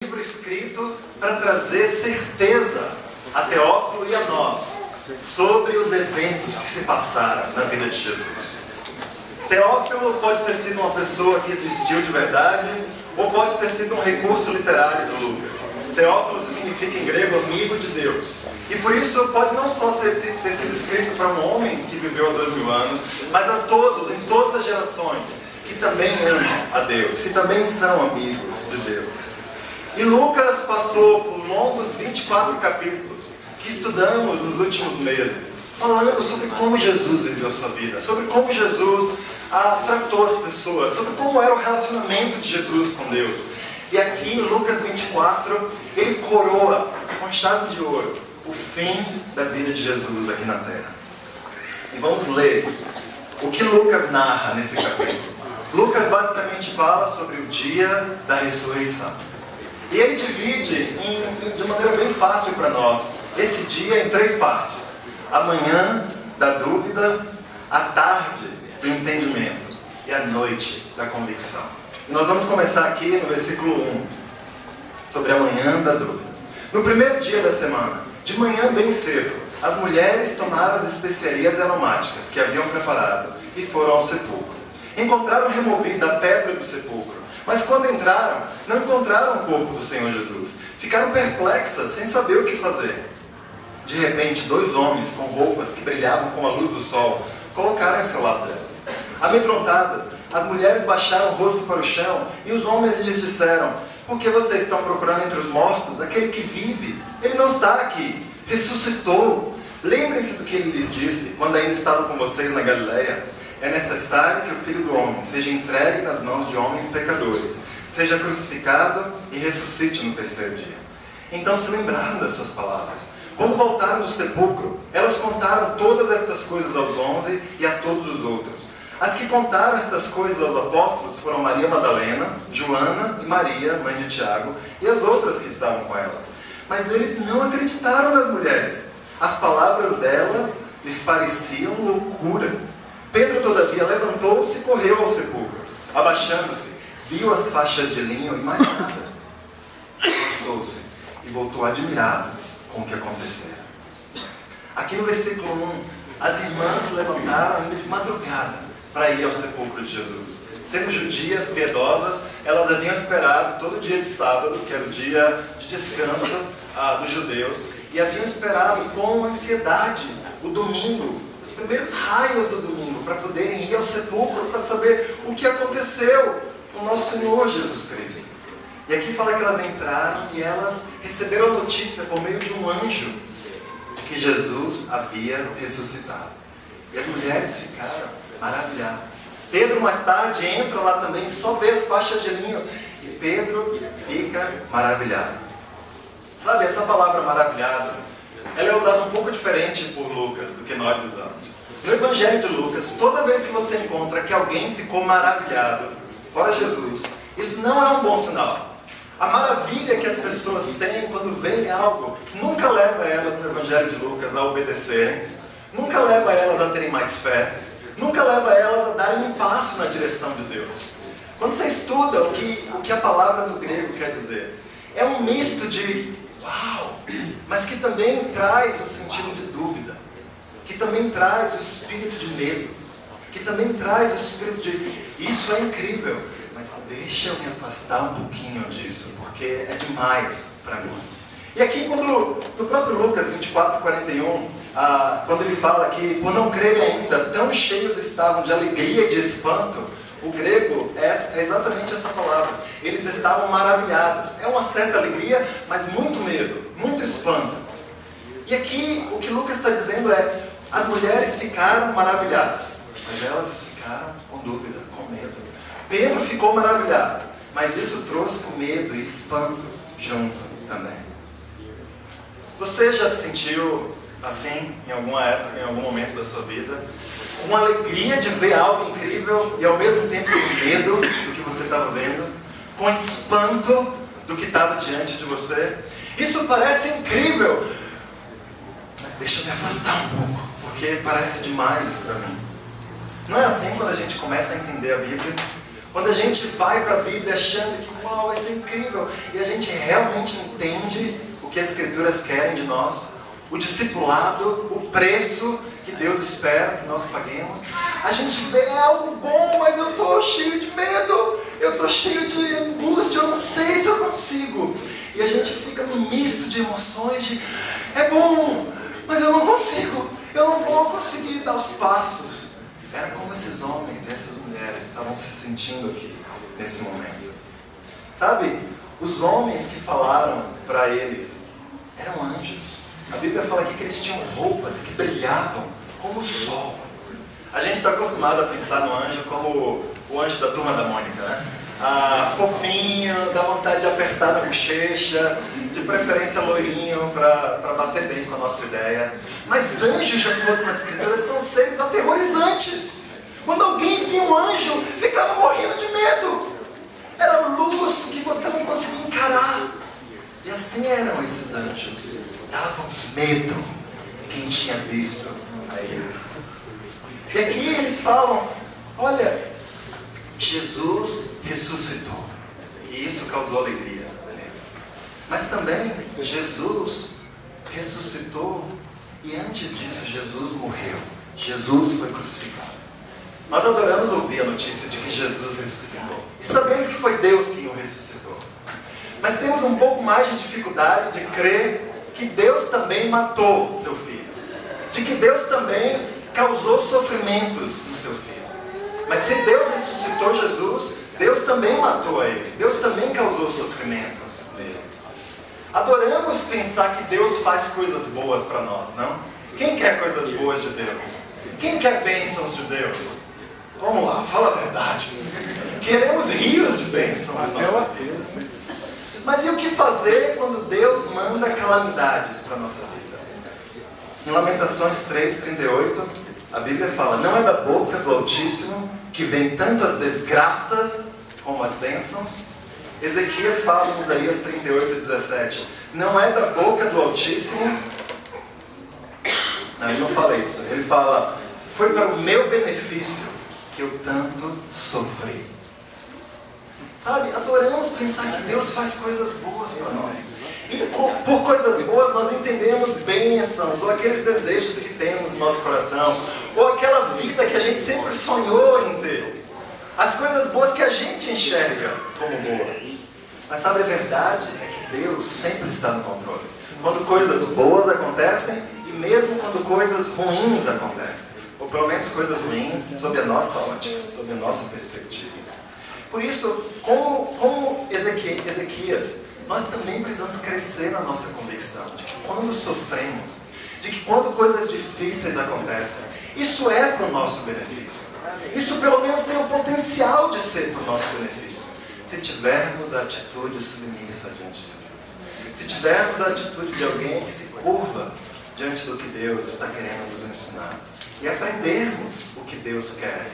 livro escrito para trazer certeza a Teófilo e a nós sobre os eventos que se passaram na vida de Jesus. Teófilo pode ter sido uma pessoa que existiu de verdade, ou pode ter sido um recurso literário de Lucas. Teófilo significa em grego amigo de Deus. E por isso pode não só ter sido escrito para um homem que viveu há 2000 anos, mas a todos, em todas as gerações, que também amam a Deus, que também são amigos de Deus. E Lucas passou por longos 24 capítulos que estudamos nos últimos meses, falando sobre como Jesus viveu a sua vida, sobre como Jesus tratou as pessoas, sobre como era o relacionamento de Jesus com Deus. E aqui em Lucas 24, ele coroa com chave de ouro o fim da vida de Jesus aqui na terra. E vamos ler o que Lucas narra nesse capítulo. Lucas basicamente fala sobre o dia da ressurreição. E ele divide de maneira bem fácil para nós esse dia em 3 partes: a manhã da dúvida, a tarde do entendimento e a noite da convicção. E nós vamos começar aqui no versículo 1, sobre a manhã da dúvida. No primeiro dia da semana, de manhã bem cedo, as mulheres tomaram as especiarias aromáticas que haviam preparado e foram ao sepulcro. Encontraram removida a pedra do sepulcro, mas quando entraram, não encontraram o corpo do Senhor Jesus. Ficaram perplexas, sem saber o que fazer. De repente, 2 homens com roupas que brilhavam como a luz do sol colocaram-se ao lado delas. Amedrontadas, as mulheres baixaram o rosto para o chão e os homens lhes disseram: por que vocês estão procurando entre os mortos aquele que vive? Ele não está aqui, ressuscitou. Lembrem-se do que ele lhes disse quando ainda estava com vocês na Galileia. É necessário que o Filho do Homem seja entregue nas mãos de homens pecadores, seja crucificado e ressuscite no 3º dia. Então se lembraram das suas palavras. Quando voltaram do sepulcro, elas contaram todas estas coisas aos 11 e a todos os outros. As que contaram estas coisas aos apóstolos foram Maria Madalena, Joana e Maria, mãe de Tiago, e as outras que estavam com elas. Mas eles não acreditaram nas mulheres. As palavras delas lhes pareciam loucura. Pedro, todavia, levantou-se e correu ao sepulcro. Abaixando-se, viu as faixas de linho e mais nada. Afastou-se e voltou admirado com o que acontecera. Aqui no versículo 1, as irmãs se levantaram ainda de madrugada para ir ao sepulcro de Jesus. Sendo judias piedosas, elas haviam esperado todo dia de sábado, que era o dia de descanso dos judeus, e haviam esperado com ansiedade o domingo, os primeiros raios do domingo, para poderem ir ao sepulcro, para saber o que aconteceu com o nosso Senhor Jesus Cristo. E aqui fala que elas entraram e elas receberam a notícia por meio de um anjo de que Jesus havia ressuscitado. E as mulheres ficaram maravilhadas. Pedro mais tarde entra lá também e só vê as faixas de linhos. E Pedro fica maravilhado. Sabe, essa palavra maravilhado, ela é usada um pouco diferente por Lucas do que nós usamos. No Evangelho de Lucas, toda vez que você encontra que alguém ficou maravilhado, fora Jesus, isso não é um bom sinal. A maravilha que as pessoas têm quando veem algo nunca leva elas no Evangelho de Lucas a obedecerem, nunca leva elas a terem mais fé, nunca leva elas a darem um passo na direção de Deus. Quando você estuda o que a palavra no grego quer dizer, é um misto de uau, mas que também traz o sentido de dúvida, que também traz o espírito de medo, que também traz o espírito de isso é incrível, mas deixa eu me afastar um pouquinho disso, porque é demais para mim. E aqui no próprio Lucas 24:41, quando ele fala que por não crerem ainda, tão cheios estavam de alegria e de espanto, o grego é exatamente essa palavra. Eles estavam maravilhados. É uma certa alegria, mas muito medo, muito espanto. E aqui o que Lucas está dizendo é: as mulheres ficaram maravilhadas, mas elas ficaram com dúvida, com medo. Pedro ficou maravilhado, mas isso trouxe medo e espanto junto também. Você já se sentiu assim em alguma época, em algum momento da sua vida? Com alegria de ver algo incrível e ao mesmo tempo com medo do que você estava vendo? Com espanto do que estava diante de você? Isso parece incrível, mas deixa eu me afastar um pouco, porque parece demais para mim. Não é assim quando a gente começa a entender a Bíblia? Quando a gente vai para a Bíblia achando que, uau, vai ser incrível. E a gente realmente entende o que as Escrituras querem de nós, o discipulado, o preço que Deus espera que nós paguemos. A gente vê algo bom, mas eu estou cheio de medo, eu estou cheio de angústia, eu não sei se eu consigo. E a gente fica num misto de emoções de, é bom, mas eu não consigo, eu não vou conseguir dar os passos. Era como esses homens e essas mulheres estavam se sentindo aqui, nesse momento. Sabe, os homens que falaram para eles eram anjos. A Bíblia fala aqui que eles tinham roupas que brilhavam como o sol. A gente está acostumado a pensar no anjo como o anjo da Turma da Mônica, né? Fofinho, dá vontade de apertar na bochecha, de preferência loirinho para bater bem com a nossa ideia. Mas anjos, de acordo com as Escrituras, são seres aterrorizantes. Quando alguém via um anjo, ficava morrendo de medo. Era luz que você não conseguia encarar. E assim eram esses anjos. Davam medo quem tinha visto a eles. E aqui eles falam, olha, Jesus ressuscitou. E isso causou alegria neles. Mas também Jesus ressuscitou e antes disso Jesus morreu. Jesus foi crucificado. Nós adoramos ouvir a notícia de que Jesus ressuscitou. E sabemos que foi Deus quem o ressuscitou. Mas temos um pouco mais de dificuldade de crer que Deus também matou seu filho. De que Deus também causou sofrimentos no seu filho. Mas se Deus ressuscitou Jesus, Deus também matou a ele. Deus também causou sofrimentos nele. Adoramos pensar que Deus faz coisas boas para nós, não? Quem quer coisas boas de Deus? Quem quer bênçãos de Deus? Vamos lá, fala a verdade. Queremos rios de bênçãos nas nossas vidas. Mas e o que fazer quando Deus manda calamidades para a nossa vida? Em Lamentações 3:38, a Bíblia fala, não é da boca do Altíssimo que vem tanto as desgraças como as bênçãos. Ezequias fala em Isaías 38:17, não é da boca do Altíssimo. Não, ele não fala isso. Ele fala, foi para o meu benefício que eu tanto sofri. Sabe, adoramos pensar que Deus faz coisas boas para nós. E por coisas boas nós entendemos bênçãos, ou aqueles desejos que temos no nosso coração, ou aquela vida que a gente sempre sonhou em ter. As coisas boas que a gente enxerga como boa. Mas sabe, a verdade é que Deus sempre está no controle. Quando coisas boas acontecem, e mesmo quando coisas ruins acontecem. Ou pelo menos coisas ruins sob a nossa ótica, sob a nossa perspectiva. Por isso, como Ezequias, nós também precisamos crescer na nossa convicção de que quando sofremos, de que quando coisas difíceis acontecem, isso é para o nosso benefício. Isso pelo menos tem o potencial de ser para o nosso benefício. Se tivermos a atitude submissa diante de Deus. Se tivermos a atitude de alguém que se curva diante do que Deus está querendo nos ensinar. E aprendermos o que Deus quer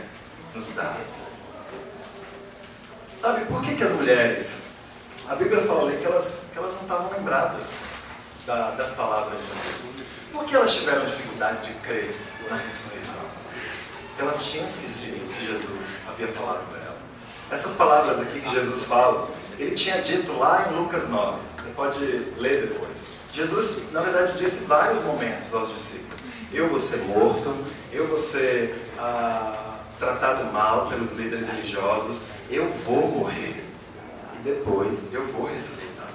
nos dar. Sabe, por que as mulheres, a Bíblia fala ali que elas não estavam lembradas das palavras de Deus. Por que elas tiveram dificuldade de crer na ressurreição? Porque elas tinham esquecido o que Jesus havia falado para elas. Essas palavras aqui que Jesus fala, ele tinha dito lá em Lucas 9. Você pode ler depois. Jesus, na verdade, disse vários momentos aos discípulos. Eu vou ser morto, eu vou ser tratado mal pelos líderes religiosos, eu vou morrer e depois eu vou ressuscitar.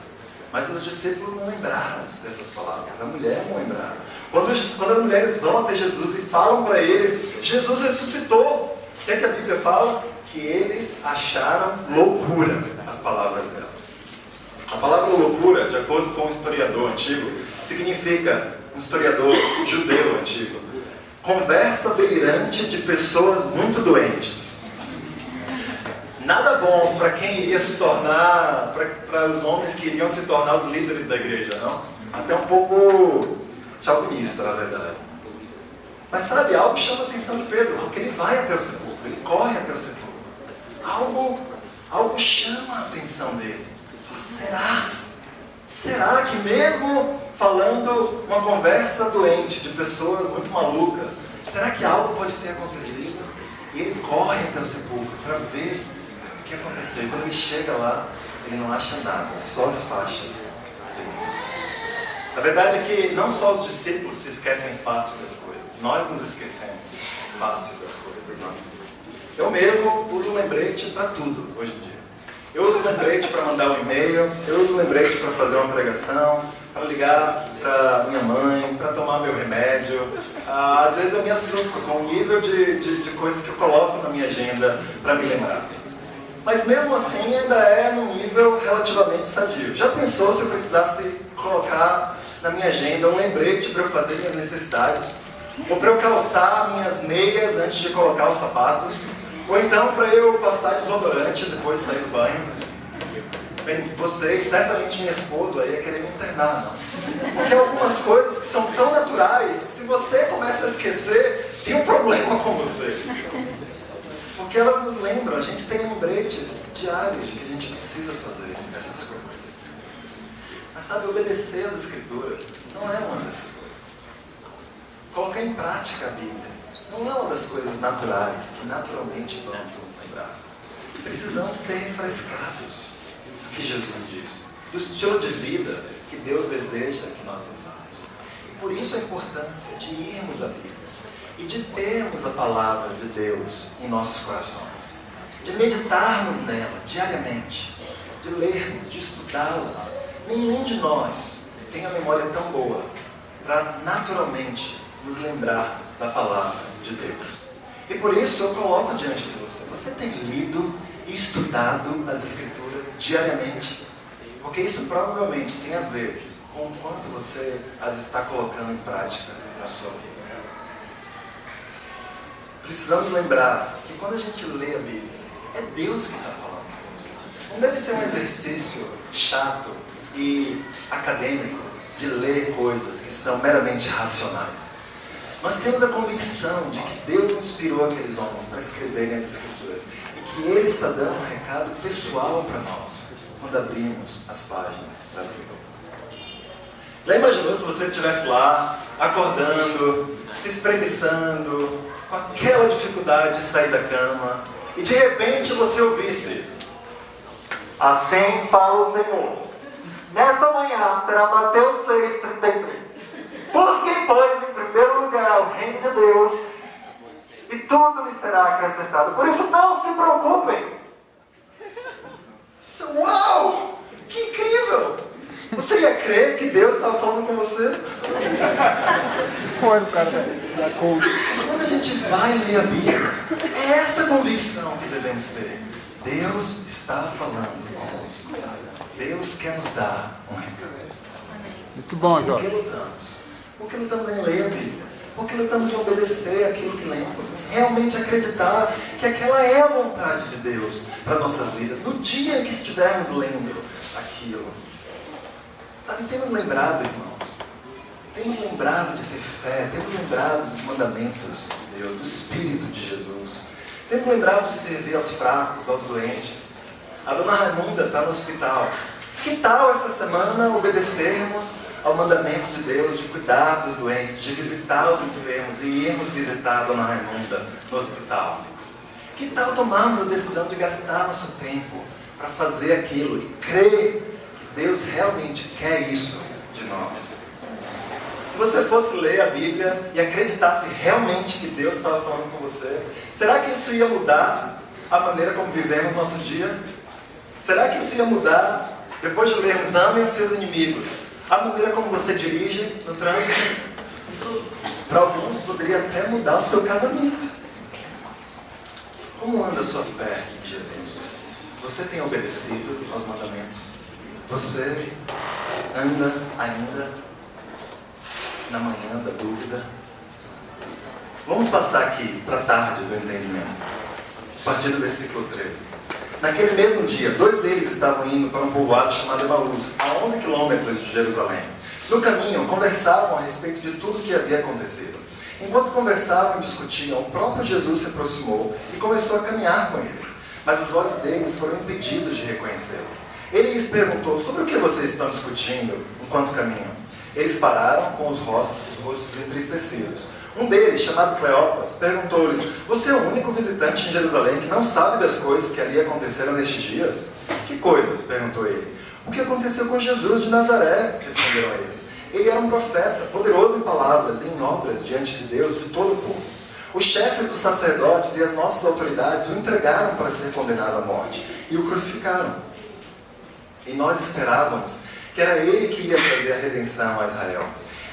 Mas os discípulos não lembraram dessas palavras, a mulher não lembrava. Quando as mulheres vão até Jesus e falam para eles, Jesus ressuscitou, o que é que a Bíblia fala? Que eles acharam loucura as palavras dela. A palavra loucura, de acordo com um historiador antigo, significa, um historiador judeu antigo, conversa delirante de pessoas muito doentes. Nada bom para quem iria se tornar, para os homens que iriam se tornar os líderes da igreja, não? Até um pouco chauvinista, na verdade. Mas sabe, algo chama a atenção de Pedro, porque ele vai até o sepulcro, ele corre até o sepulcro. Algo chama a atenção dele. Fala, será que mesmo falando uma conversa doente de pessoas muito malucas, será que algo pode ter acontecido? E ele corre até o sepulcro para ver o que aconteceu. E quando ele chega lá, ele não acha nada, só as faixas de luz. A verdade é que não só os discípulos se esquecem fácil das coisas, nós nos esquecemos fácil das coisas, não? Eu mesmo uso lembrete para tudo hoje em dia. Eu uso lembrete para mandar um e-mail, eu uso lembrete para fazer uma pregação, para ligar para minha mãe, para tomar meu remédio. Às vezes eu me assusto com o nível de coisas que eu coloco na minha agenda para me lembrar. Mas mesmo assim ainda é num nível relativamente sadio. Já pensou se eu precisasse colocar na minha agenda um lembrete para eu fazer minhas necessidades? Ou para eu calçar minhas meias antes de colocar os sapatos? Ou então para eu passar desodorante depois de sair do banho? Bem, vocês, certamente minha esposa, ia querer me internar, não? Porque algumas coisas que são tão naturais que se você começa a esquecer, tem um problema com você. Porque elas nos lembram, a gente tem lembretes diários de que a gente precisa fazer essas coisas. Mas sabe, obedecer às Escrituras não é uma dessas coisas. Colocar em prática a Bíblia não é uma das coisas naturais que naturalmente vamos nos lembrar. Precisamos ser refrescados do que Jesus disse, do estilo de vida que Deus deseja que nós vivamos. E por isso a importância de irmos à Bíblia e de termos a palavra de Deus em nossos corações, de meditarmos nela diariamente, de lermos, de estudá-las. Nenhum de nós tem a memória tão boa para naturalmente nos lembrarmos da palavra de Deus. E por isso eu coloco diante de você. Você tem lido e estudado as Escrituras diariamente? Porque isso provavelmente tem a ver com o quanto você as está colocando em prática na sua vida. Precisamos lembrar que quando a gente lê a Bíblia, é Deus que está falando conosco. Não deve ser um exercício chato e acadêmico de ler coisas que são meramente racionais. Nós temos a convicção de que Deus inspirou aqueles homens para escreverem as Escrituras e que Ele está dando um recado pessoal para nós quando abrimos as páginas da Bíblia. Já imaginou se você estivesse lá, acordando, se espreguiçando, com aquela dificuldade de sair da cama, e de repente você ouvisse: assim fala o Senhor, nessa manhã será Mateus 6,33. Busquem, pois, em primeiro lugar o reino de Deus, e tudo lhe será acrescentado. Por isso não se preocupem. Uau! Que incrível! Você ia crer que Deus estava falando com você? Foi o cara da coach. Quando a gente vai ler a Bíblia, é essa convicção que devemos ter. Deus está falando conosco. Deus quer nos dar um recado. Muito bom, Por que Jorge. lutamos? Porque lutamos em ler a Bíblia. Porque lutamos em obedecer aquilo que lemos. Realmente acreditar que aquela é a vontade de Deus para nossas vidas. No dia em que estivermos lendo aquilo. Sabe, temos lembrado, irmãos. Temos lembrado de ter fé. Temos lembrado dos mandamentos de Deus, do Espírito de Jesus. Temos lembrado de servir aos fracos, aos doentes. A dona Raimunda está no hospital. Que tal essa semana obedecermos ao mandamento de Deus de cuidar dos doentes, de visitar os enfermos e irmos visitar a dona Raimunda no hospital? Que tal tomarmos a decisão de gastar nosso tempo para fazer aquilo e crer que Deus realmente quer isso de nós? Se você fosse ler a Bíblia e acreditasse realmente que Deus estava falando com você, será que isso ia mudar a maneira como vivemos nosso dia? Será que isso ia mudar, depois de lermos amem os seus inimigos, a maneira como você dirige no trânsito? Para alguns poderia até mudar o seu casamento. Como anda a sua fé em Jesus? Você tem obedecido aos mandamentos? Você anda ainda na manhã da dúvida? Vamos passar aqui para a tarde do entendimento, a partir do versículo 13. Naquele mesmo dia, 2 deles estavam indo para um povoado chamado Emaús, a 11 quilômetros de Jerusalém. No caminho, conversavam a respeito de tudo o que havia acontecido. Enquanto conversavam e discutiam, o próprio Jesus se aproximou e começou a caminhar com eles, mas os olhos deles foram impedidos de reconhecê-lo. Ele lhes perguntou: sobre o que vocês estão discutindo enquanto caminham? Eles pararam com os rostos entristecidos. Um deles, chamado Cleopas, perguntou-lhes: você é o único visitante em Jerusalém que não sabe das coisas que ali aconteceram nestes dias? Que coisas? Perguntou ele. O que aconteceu com Jesus de Nazaré? Responderam eles. Ele era um profeta, poderoso em palavras e em obras diante de Deus e de todo o povo. Os chefes dos sacerdotes e as nossas autoridades o entregaram para ser condenado à morte e o crucificaram. E nós esperávamos que era ele que ia trazer a redenção a Israel.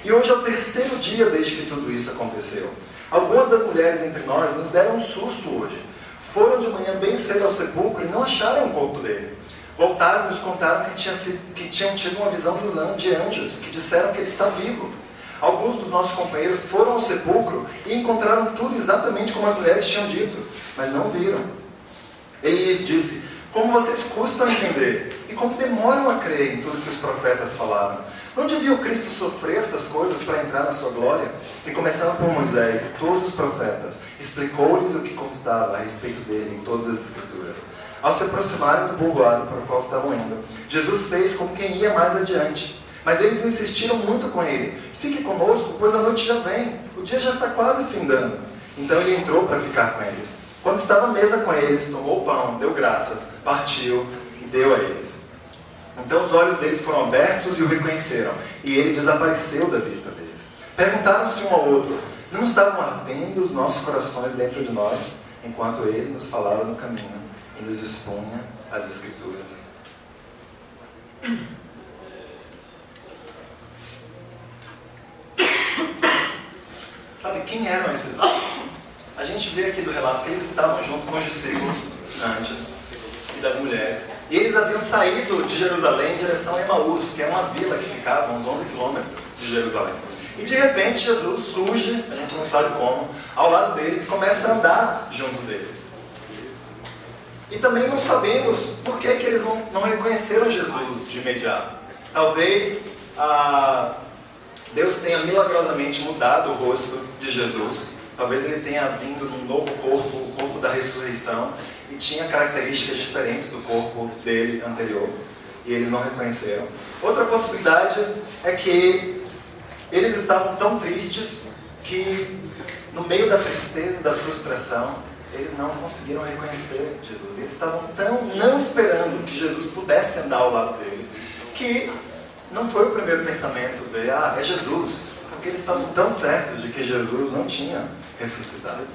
E hoje é o terceiro dia desde que tudo isso aconteceu. Algumas das mulheres entre nós nos deram um susto hoje. Foram de manhã bem cedo ao sepulcro e não acharam o corpo dele. Voltaram e nos contaram que tinham tido uma visão de anjos, que disseram que ele está vivo. Alguns dos nossos companheiros foram ao sepulcro e encontraram tudo exatamente como as mulheres tinham dito, mas não viram. Ele lhes disse: como vocês custam a entender e como demoram a crer em tudo que os profetas falaram. Não devia o Cristo sofrer estas coisas para entrar na sua glória? E começando por Moisés e todos os profetas, explicou-lhes o que constava a respeito dele em todas as Escrituras. Ao se aproximarem do povoado para o qual estavam indo, Jesus fez como quem ia mais adiante. Mas eles insistiram muito com ele: fique conosco, pois a noite já vem, o dia já está quase findando. Então ele entrou para ficar com eles. Quando estava à mesa com eles, tomou o pão, deu graças, partiu e deu a eles. Então os olhos deles foram abertos e o reconheceram, e ele desapareceu da vista deles. Perguntaram-se um ao outro: não estavam ardendo os nossos corações dentro de nós, enquanto ele nos falava no caminho e nos expunha as Escrituras? Sabe quem eram esses homens? A gente vê aqui do relato que eles estavam junto com os discípulos antes e das mulheres. E eles haviam saído de Jerusalém em direção a Emaús, que é uma vila que ficava a uns 11 quilômetros de Jerusalém. E de repente Jesus surge, a gente não sabe como, ao lado deles e começa a andar junto deles. E também não sabemos por que eles não reconheceram Jesus de imediato. Talvez Deus tenha milagrosamente mudado o rosto de Jesus. Talvez ele tenha vindo num novo corpo, o corpo da ressurreição, e tinha características diferentes do corpo dele anterior, e eles não reconheceram. Outra possibilidade é que eles estavam tão tristes que, no meio da tristeza e da frustração, eles não conseguiram reconhecer Jesus. Eles estavam tão não esperando que Jesus pudesse andar ao lado deles, que não foi o primeiro pensamento ver: é Jesus, porque eles estavam tão certos de que Jesus não tinha ressuscitado.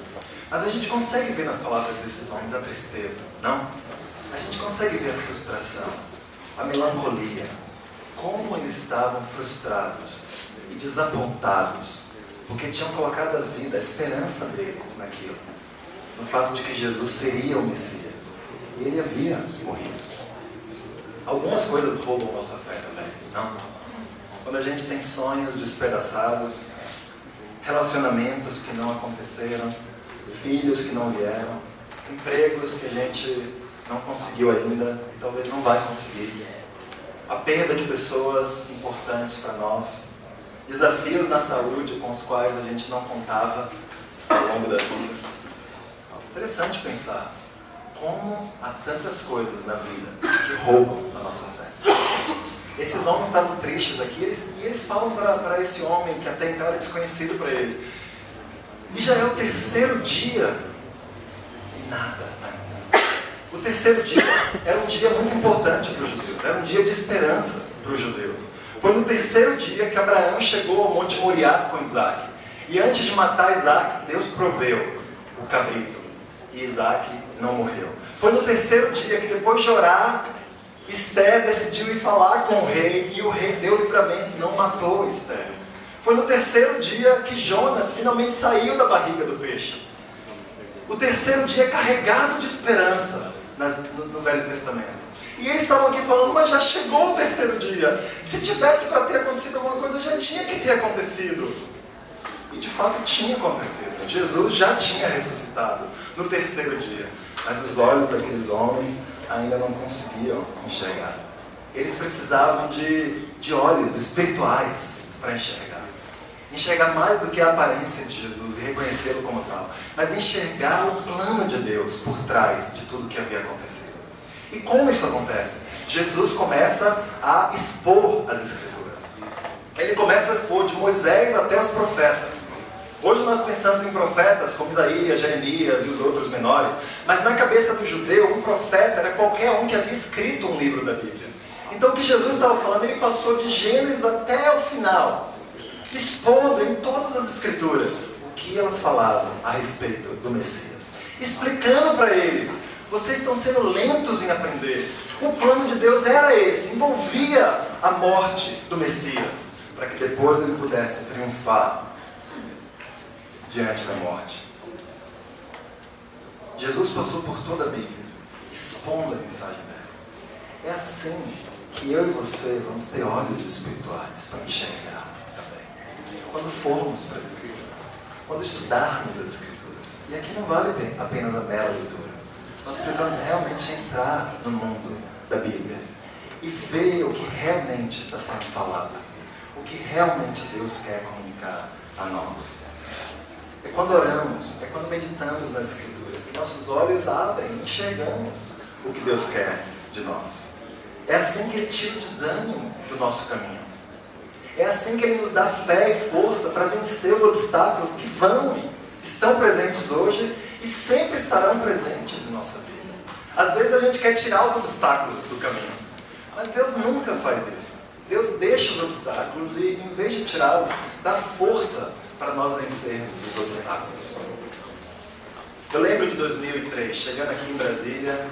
Mas a gente consegue ver nas palavras desses homens a tristeza, não? A gente consegue ver a frustração, a melancolia, como eles estavam frustrados e desapontados, porque tinham colocado a vida, a esperança deles naquilo, no fato de que Jesus seria o Messias, e ele havia morrido. Algumas coisas roubam nossa fé também, não? Quando a gente tem sonhos despedaçados, relacionamentos que não aconteceram, filhos que não vieram, empregos que a gente não conseguiu ainda e talvez não vai conseguir, a perda de pessoas importantes para nós, desafios na saúde com os quais a gente não contava ao longo da vida. Interessante pensar como há tantas coisas na vida que roubam a nossa fé. Esses homens estavam tristes aqui, e eles falam para esse homem que até então era desconhecido para eles: e já é o terceiro dia e nada. O terceiro dia era um dia muito importante para os judeus, era um dia de esperança para os judeus. Foi no terceiro dia que Abraão chegou ao Monte Moriá com Isaac. E antes de matar Isaac, Deus proveu o cabrito, e Isaac não morreu. Foi no terceiro dia que, depois de orar, Esther decidiu ir falar com o rei, e o rei deu livramento, não matou Esther. Foi no terceiro dia que Jonas finalmente saiu da barriga do peixe. O terceiro dia carregado de esperança no Velho Testamento. E eles estavam aqui falando: mas já chegou o terceiro dia. Se tivesse para ter acontecido alguma coisa, já tinha que ter acontecido. E de fato tinha acontecido. Jesus já tinha ressuscitado no terceiro dia. Mas os olhos daqueles homens ainda não conseguiam enxergar. Eles precisavam de olhos espirituais para enxergar. Enxergar mais do que a aparência de Jesus e reconhecê-lo como tal, mas enxergar o plano de Deus por trás de tudo que havia acontecido. E como isso acontece? Jesus começa a expor as Escrituras. Ele começa a expor de Moisés até os profetas. Hoje nós pensamos em profetas como Isaías, Jeremias e os outros menores, mas na cabeça do judeu, um profeta era qualquer um que havia escrito um livro da Bíblia. Então o que Jesus estava falando, ele passou de Gênesis até o final, expondo em todas as escrituras o que elas falavam a respeito do Messias, explicando para eles: vocês estão sendo lentos em aprender. O plano de Deus era esse, envolvia a morte do Messias, para que depois ele pudesse triunfar diante da morte. Jesus passou por toda a Bíblia, expondo a mensagem dela. É assim que eu e você vamos ter olhos espirituais para enxergar também. Quando formos para as Escrituras, quando estudarmos as Escrituras. E aqui não vale apenas a mera leitura. Nós precisamos realmente entrar no mundo da Bíblia e ver o que realmente está sendo falado aqui, o que realmente Deus quer comunicar a nós. É quando oramos, é quando meditamos nas Escrituras, que nossos olhos abrem e enxergamos o que Deus quer de nós. É assim que Ele tira o desânimo do nosso caminho. É assim que Ele nos dá fé e força para vencer os obstáculos que estão presentes hoje e sempre estarão presentes em nossa vida. Às vezes a gente quer tirar os obstáculos do caminho, mas Deus nunca faz isso. Deus deixa os obstáculos e, em vez de tirá-los, dá força para nós vencermos os obstáculos. Eu lembro de 2003, chegando aqui em Brasília,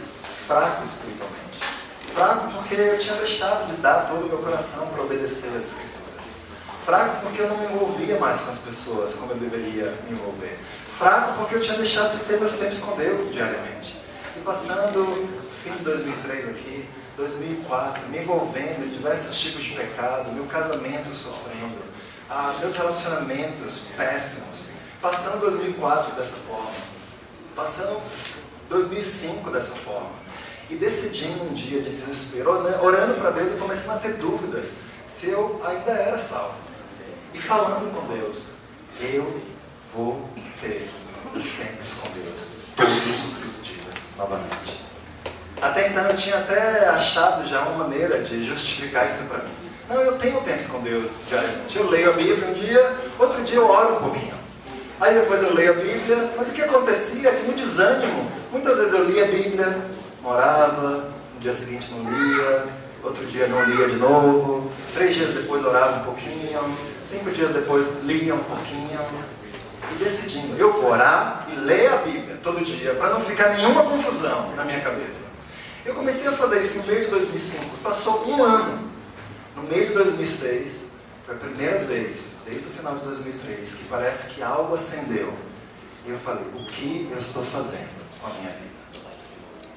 fraco espiritualmente. Fraco porque eu tinha deixado de dar todo o meu coração para obedecer às Escrituras. Fraco porque eu não me envolvia mais com as pessoas como eu deveria me envolver. Fraco porque eu tinha deixado de ter meus tempos com Deus diariamente. E passando o fim de 2003 aqui, 2004, me envolvendo em diversos tipos de pecado, meu casamento sofrendo, meus relacionamentos péssimos, passando 2004 dessa forma, passando 2005 dessa forma, e decidindo um dia de desespero, orando para Deus, eu comecei a ter dúvidas se eu ainda era salvo, e falando com Deus: eu vou ter os tempos com Deus, todos os dias, novamente. Até então eu tinha até achado já uma maneira de justificar isso para mim. Não, eu tenho tempos com Deus diariamente. Eu leio a Bíblia um dia, outro dia eu oro um pouquinho. Aí depois eu leio a Bíblia, mas o que acontecia é que no desânimo, muitas vezes eu lia a Bíblia, orava, no dia seguinte não lia, outro dia não lia de novo, 3 dias depois orava um pouquinho, 5 dias depois lia um pouquinho, e decidindo, eu vou orar e ler a Bíblia todo dia, para não ficar nenhuma confusão na minha cabeça. Eu comecei a fazer isso no meio de 2005, passou um ano. No meio de 2006, foi a primeira vez, desde o final de 2003, que parece que algo acendeu. E eu falei: o que eu estou fazendo com a minha vida?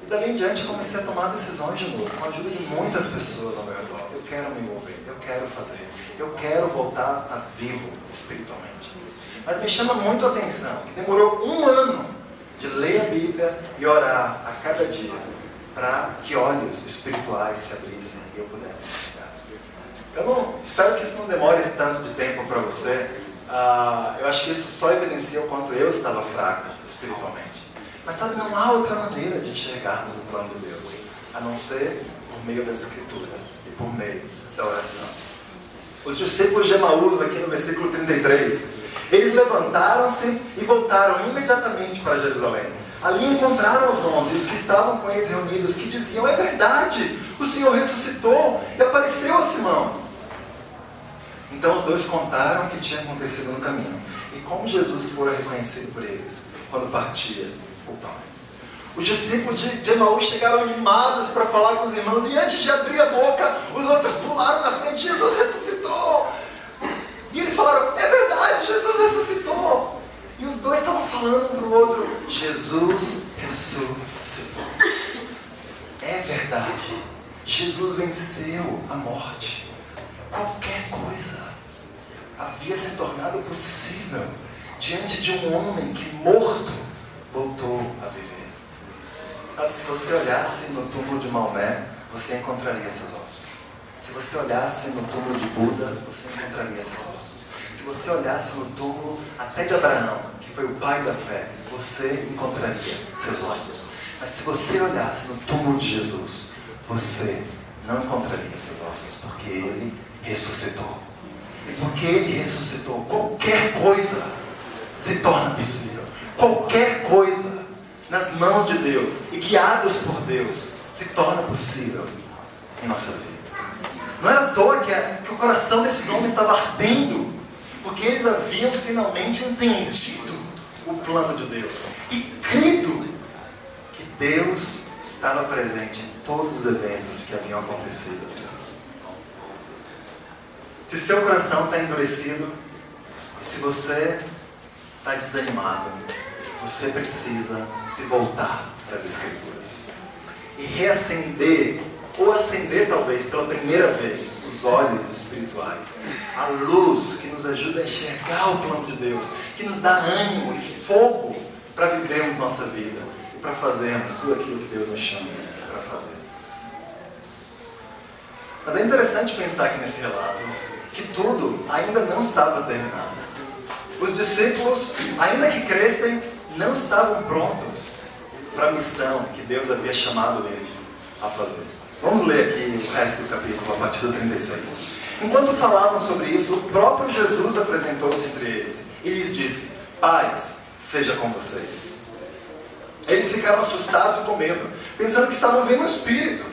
E dali em diante eu comecei a tomar decisões de novo, com a ajuda de muitas pessoas ao meu redor. Eu quero me envolver, eu quero fazer, eu quero voltar a vivo espiritualmente. Mas me chama muito a atenção que demorou um ano de ler a Bíblia e orar a cada dia, para que olhos espirituais se abrissem e eu pudesse enxergar. Espero que isso não demore tanto de tempo para você. Eu acho que isso só evidencia o quanto eu estava fraco espiritualmente. Mas sabe, não há outra maneira de enxergarmos o plano de Deus, a não ser por meio das Escrituras e por meio da oração. Os discípulos de Emaús, aqui no versículo 33, eles levantaram-se e voltaram imediatamente para Jerusalém. Ali encontraram os 11, os que estavam com eles reunidos, que diziam: é verdade, o Senhor ressuscitou e apareceu a Simão. Então os dois contaram o que tinha acontecido no caminho e como Jesus fora reconhecido por eles quando partia o pão. Os discípulos de Emaús chegaram animados para falar com os irmãos, e antes de abrir a boca, os outros pularam na frente: Jesus ressuscitou! E eles falaram: é verdade, Jesus ressuscitou! E os dois estavam falando um para o outro: Jesus ressuscitou. É verdade, Jesus venceu a morte. Qualquer coisa havia se tornado possível diante de um homem que, morto, voltou a viver. Sabe, se você olhasse no túmulo de Maomé, você encontraria seus ossos. Se você olhasse no túmulo de Buda, você encontraria seus ossos. Se você olhasse no túmulo até de Abraão, que foi o pai da fé, você encontraria seus ossos. Mas se você olhasse no túmulo de Jesus, você não encontraria seus ossos, porque Ele ressuscitou. E porque Ele ressuscitou, qualquer coisa se torna possível. Qualquer coisa nas mãos de Deus e guiados por Deus se torna possível em nossas vidas. Não era à toa que o coração desses homens estava ardendo, porque eles haviam finalmente entendido o plano de Deus e crido que Deus estava presente em todos os eventos que haviam acontecido. Se seu coração está endurecido, e se você está desanimado, você precisa se voltar para as Escrituras e reacender, ou acender talvez pela primeira vez, os olhos espirituais, a luz que nos ajuda a enxergar o plano de Deus, que nos dá ânimo e fogo para vivermos nossa vida e para fazermos tudo aquilo que Deus nos chama para fazer. Mas é interessante pensar aqui nesse relato que tudo ainda não estava terminado. Os discípulos, ainda que crescem, não estavam prontos para a missão que Deus havia chamado eles a fazer. Vamos ler aqui o resto do capítulo, a partir do 36. Enquanto falavam sobre isso, o próprio Jesus apresentou-se entre eles e lhes disse: paz seja com vocês. Eles ficaram assustados e com medo, pensando que estavam vendo um espírito.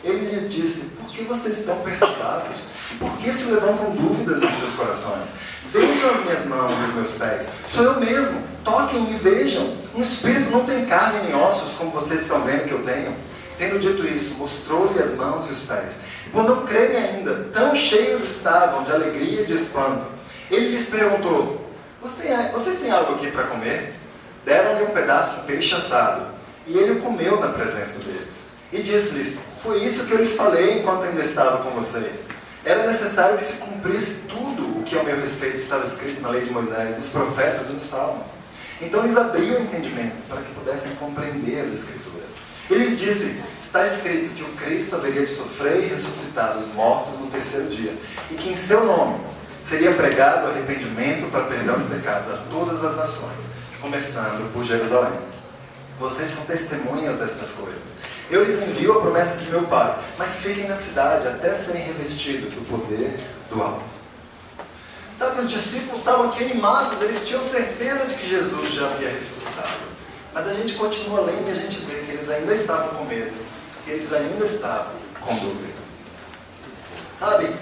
Ele lhes disse: por que vocês estão perturbados? Por que se levantam dúvidas em seus corações? Vejam as minhas mãos e os meus pés. Sou eu mesmo. Toquem e vejam. Um espírito não tem carne nem ossos, como vocês estão vendo que eu tenho. Tendo dito isso, mostrou-lhe as mãos e os pés. Por não crerem ainda, tão cheios estavam de alegria e de espanto. Ele lhes perguntou: vocês têm algo aqui para comer? Deram-lhe um pedaço de peixe assado, e ele o comeu na presença deles. E disse-lhes: foi isso que eu lhes falei enquanto ainda estava com vocês. Era necessário que se cumprisse tudo o que ao meu respeito estava escrito na lei de Moisés, dos profetas e dos salmos. Então lhes abriu o entendimento para que pudessem compreender as Escrituras. Ele lhes disse: está escrito que o Cristo haveria de sofrer e ressuscitar dos mortos no terceiro dia, e que em seu nome seria pregado arrependimento para perdão de pecados a todas as nações, começando por Jerusalém. Vocês são testemunhas destas coisas. Eu lhes envio a promessa de meu Pai, mas fiquem na cidade até serem revestidos do poder do alto. Sabe, os discípulos estavam aqui animados, eles tinham certeza de que Jesus já havia ressuscitado. Mas a gente continua lendo e a gente vê que eles ainda estavam com medo, que eles ainda estavam com dúvida. Sabe,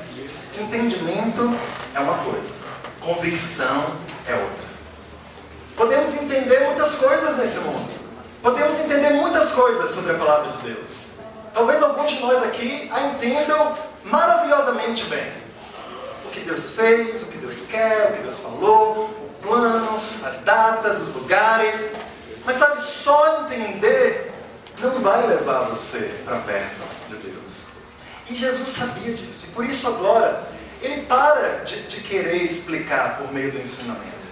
entendimento é uma coisa, convicção é outra. Podemos entender muitas coisas nesse mundo. Podemos entender muitas coisas sobre a palavra de Deus. Talvez alguns de nós aqui a entendam maravilhosamente bem. O que Deus fez, o que Deus quer, o que Deus falou, o plano, as datas, os lugares. Mas sabe, só entender não vai levar você para perto de Deus. E Jesus sabia disso. E por isso agora, ele para de querer explicar por meio do ensinamento.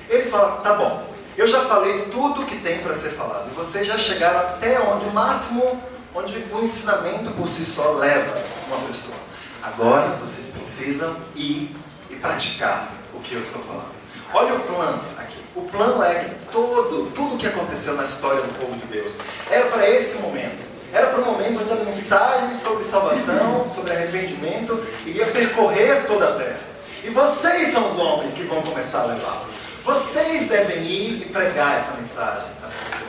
Ele fala: tá bom, eu já falei tudo o que tem para ser falado. E vocês já chegaram até onde o máximo, onde o ensinamento por si só leva uma pessoa. Agora vocês precisam ir e praticar o que eu estou falando. Olha o plano aqui. O plano é que tudo o que aconteceu na história do povo de Deus era para esse momento. Era para o momento onde a mensagem sobre salvação, sobre arrependimento, iria percorrer toda a terra. E vocês são os homens que vão começar a levá-lo. Vocês devem ir e pregar essa mensagem às pessoas.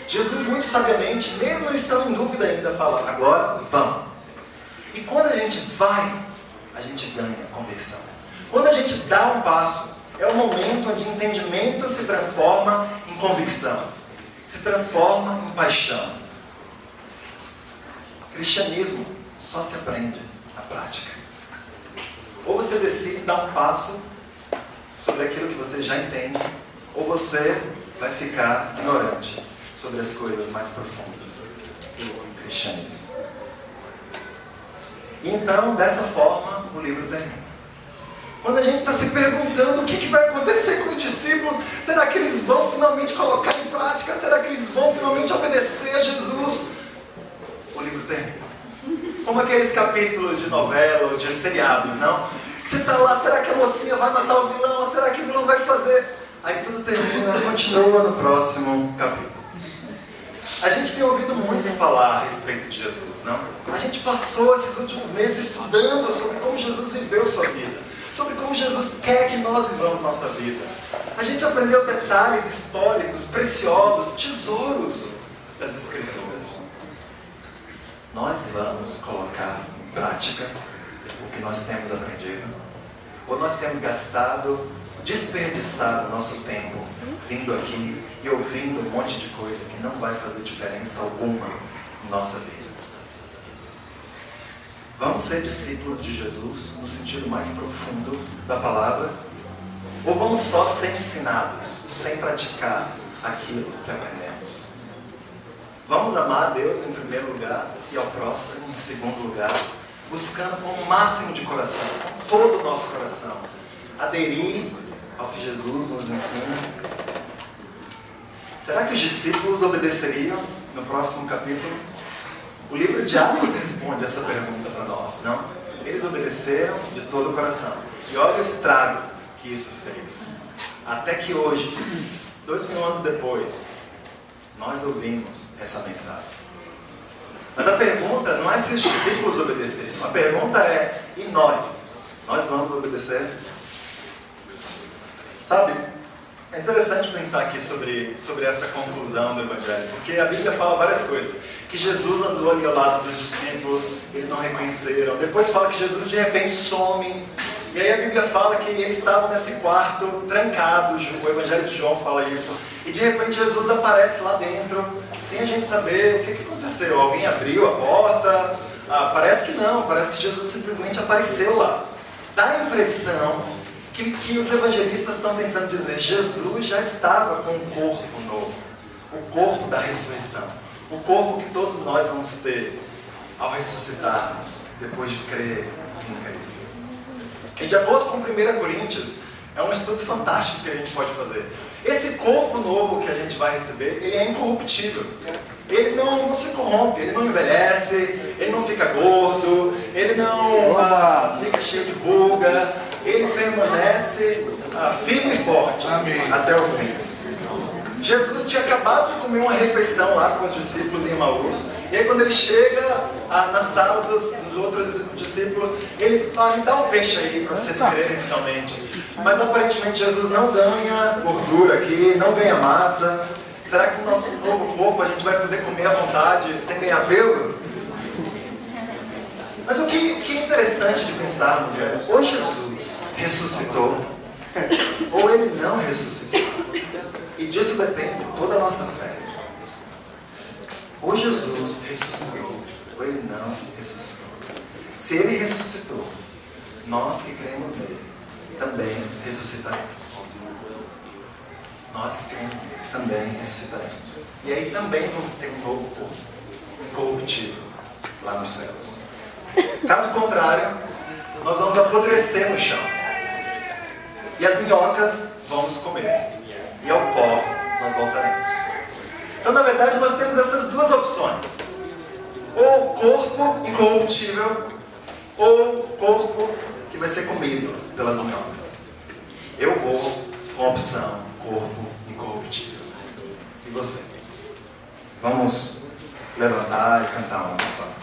Jesus, muito sabiamente, mesmo eles estão em dúvida ainda, fala: agora vão. E quando a gente vai, a gente ganha convicção. Quando a gente dá um passo, é o momento onde entendimento se transforma em convicção, se transforma em paixão. Cristianismo só se aprende na prática. Ou você decide dar um passo sobre aquilo que você já entende, ou você vai ficar ignorante sobre as coisas mais profundas do cristianismo. E então, dessa forma, o livro termina. Quando a gente está se perguntando o que vai acontecer com os discípulos, será que eles vão finalmente colocar em prática? Será que eles vão finalmente obedecer a Jesus? O livro termina. Como aqueles capítulos de novela ou de seriados, não? Você está lá, será que a mocinha vai matar o vilão? Ou será que o vilão vai fazer? Aí tudo termina, continua no próximo capítulo. A gente tem ouvido muito falar a respeito de Jesus, não? A gente passou esses últimos meses estudando sobre como Jesus viveu sua vida, sobre como Jesus quer que nós vivamos nossa vida. A gente aprendeu detalhes históricos preciosos, tesouros das Escrituras. Nós vamos colocar em prática o que nós temos aprendido? Ou nós temos gastado, desperdiçado nosso tempo vindo aqui e ouvindo um monte de coisa que não vai fazer diferença alguma em nossa vida? Vamos ser discípulos de Jesus no sentido mais profundo da palavra? Ou vamos só ser ensinados, sem praticar aquilo que aprendemos? Vamos amar a Deus em primeiro lugar e ao próximo em segundo lugar, buscando com o máximo de coração, com todo o nosso coração, aderir ao que Jesus nos ensina? Será que os discípulos obedeceriam no próximo capítulo? O livro de Atos responde essa pergunta para nós, não? Eles obedeceram de todo o coração. E olha o estrago que isso fez. Até que hoje, 2000 anos depois, nós ouvimos essa mensagem. Mas a pergunta não é se os discípulos obedeceram. A pergunta é, e nós? Nós vamos obedecer? Sabe, é interessante pensar aqui sobre essa conclusão do Evangelho, porque a Bíblia fala várias coisas. Que Jesus andou ali ao lado dos discípulos, eles não reconheceram. Depois fala que Jesus de repente some. E aí a Bíblia fala que eles estavam nesse quarto trancados, o Evangelho de João fala isso. E de repente Jesus aparece lá dentro, sem a gente saber o que aconteceu. Alguém abriu a porta? Parece que não, parece que Jesus simplesmente apareceu lá. Dá a impressão que os evangelistas estão tentando dizer, Jesus já estava com um corpo novo, o corpo da ressurreição, o corpo que todos nós vamos ter ao ressuscitarmos, depois de crer em Cristo. E de acordo com 1 Coríntios, é um estudo fantástico que a gente pode fazer. Esse corpo novo que a gente vai receber, ele é incorruptível. Ele não se corrompe, ele não envelhece, ele não fica gordo, ele não fica cheio de ruga, ele permanece firme e forte. Amém. Até o fim. Jesus tinha acabado de comer uma refeição lá com os discípulos em Emaús, e aí quando ele chega na sala dos outros discípulos, ele fala, me dá um peixe aí para vocês crerem finalmente. Mas aparentemente Jesus não ganha gordura aqui, não ganha massa. Será que no nosso novo corpo a gente vai poder comer à vontade sem ganhar pelo? Mas o que é interessante de pensarmos é, ou Jesus ressuscitou, ou ele não ressuscitou. E disso depende toda a nossa fé. Ou Jesus ressuscitou, ou ele não ressuscitou. Se ele ressuscitou, nós que cremos nele, também ressuscitaremos. Nós que cremos nele, também ressuscitaremos. E aí também vamos ter um novo corpo, incorruptível, lá nos céus. Caso contrário, nós vamos apodrecer no chão. E as minhocas vão nos comer. E ao pó nós voltaremos. Então, na verdade, nós temos essas duas opções. Ou corpo incorruptível, ou corpo que vai ser comido pelas minhocas. Eu vou com a opção corpo incorruptível. E você? Vamos levantar e cantar uma canção.